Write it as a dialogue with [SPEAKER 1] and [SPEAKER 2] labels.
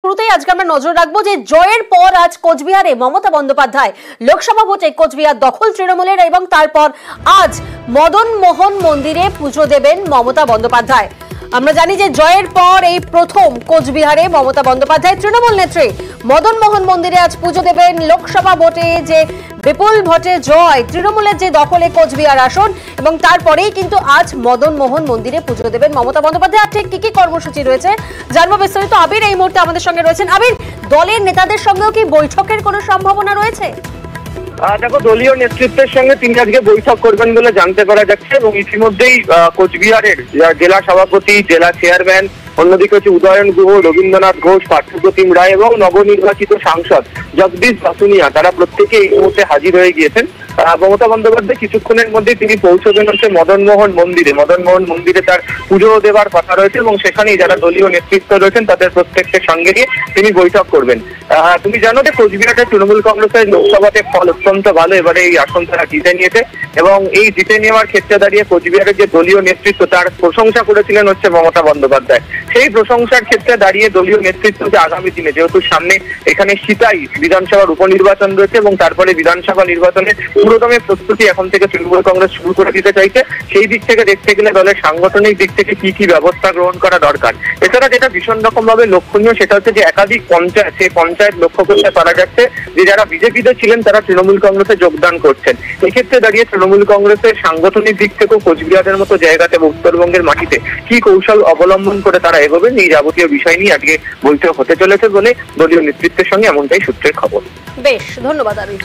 [SPEAKER 1] শুরুতেই আজকে আমরা নজর রাখবো যে জয়ের পর আজ কোচবিহারে মমতা বন্দ্যোপাধ্যায় লোকসভা ভোটে কোচবিহার দখল তৃণমূলের এবং তারপর আজ মদন মোহন মন্দিরে পুজো দেবেন মমতা বন্দ্যোপাধ্যায়। আমরা জানি যে জয়ের পর এই প্রথম কোচবিহারে মমতা বন্দ্যোপাধ্যায় তৃণমূল নেত্রী মদন মোহন মন্দিরে আজ পুজো দেবেন। লোকসভা ভোটে যে বিপুল ভোটে জয়, তৃণমূলের যে দখলে কোচবিহার আসন এবং তারপরেই কিন্তু আজ মদন মোহন মন্দিরে পুজো দেবেন মমতা বন্দ্যোপাধ্যায়। আর ঠিক কি কি কর্মসূচি রয়েছে জানবো বিস্তারিত। আবির এই মুহূর্তে আমাদের সঙ্গে রয়েছেন। আবির, দলের নেতাদের সঙ্গেও কি বৈঠকের কোনো সম্ভাবনা রয়েছে?
[SPEAKER 2] দেখো, দলীয় নেতৃত্বের সঙ্গে তিনি আজকে বৈঠক করবেন বলে জানতে পারা যাচ্ছে এবং ইতিমধ্যেই কোচবিহারের জেলা সভাপতি, জেলা চেয়ারম্যান, অন্যদিকে হচ্ছে উদয়ন গুহ, রবীন্দ্রনাথ ঘোষ, পার্থপ্রতিম রায় এবং নবনির্বাচিত সাংসদ জগদীশ বাসুনিয়া তারা প্রত্যেকে এই মুহূর্তে হাজির হয়ে গিয়েছেন। মমতা বন্দ্যোপাধ্যায় কিছুক্ষণের মধ্যে তিনি পৌঁছবেন হচ্ছে মদন মোহন মন্দিরে। মদন মোহন মন্দিরে তার পুজো দেওয়ার কথা রয়েছে এবং সেখানেই যারা দলীয় নেতৃত্ব রয়েছেন তাদের প্রত্যেককে সঙ্গে নিয়ে তিনি বৈঠক করবেন। তুমি জানো যে কোচবিহারে তৃণমূল কংগ্রেসের লোকসভাতে ফল অত্যন্ত ভালো, এবারে এই আসন তারা জিতে নিয়েছে এবং এই জিতে নেওয়ার ক্ষেত্রে দাঁড়িয়ে কোচবিহারের যে দলীয় নেতৃত্ব তার প্রশংসা করেছিলেন হচ্ছে মমতা বন্দ্যোপাধ্যায়। সেই প্রশংসার ক্ষেত্রে দাঁড়িয়ে দলীয় নেতৃত্ব যে আগামী দিনে, যেহেতু সামনে এখানে সিতাই বিধানসভার উপনির্বাচন রয়েছে এবং তারপরে বিধানসভা নির্বাচনের পুরোদমে প্রস্তুতি এখন থেকে তৃণমূল কংগ্রেস শুরু করে দিতে চাইছে। সেই দিক থেকে দেখতে গেলে দলের সাংগঠনিক দিক থেকে কি কি ব্যবস্থা গ্রহণ করা দরকার। এছাড়া যেটা ভীষণ রকম ভাবে লক্ষণীয় সেটা হচ্ছে যে একাধিক পঞ্চায়েত, সেই পঞ্চায়েত লক্ষ্য করতে পারা যাচ্ছে যে যারা বিজেপিতে ছিলেন তারা তৃণমূল কংগ্রেসে যোগদান করছেন। এক্ষেত্রে দাঁড়িয়ে তৃণমূল কংগ্রেসের সাংগঠনিক দিক থেকেও কোচবিহারের মতো জায়গাতে এবং উত্তরবঙ্গের মাটিতে কি কৌশল অবলম্বন করে তারা এগোবেন, এই যাবতীয় বিষয় নিয়ে আজকে বৈঠক হতে চলেছে বলে দলীয় নেতৃত্বের সঙ্গে এমনটাই সূত্রের খবর।
[SPEAKER 1] বেশ, ধন্যবাদ আবির।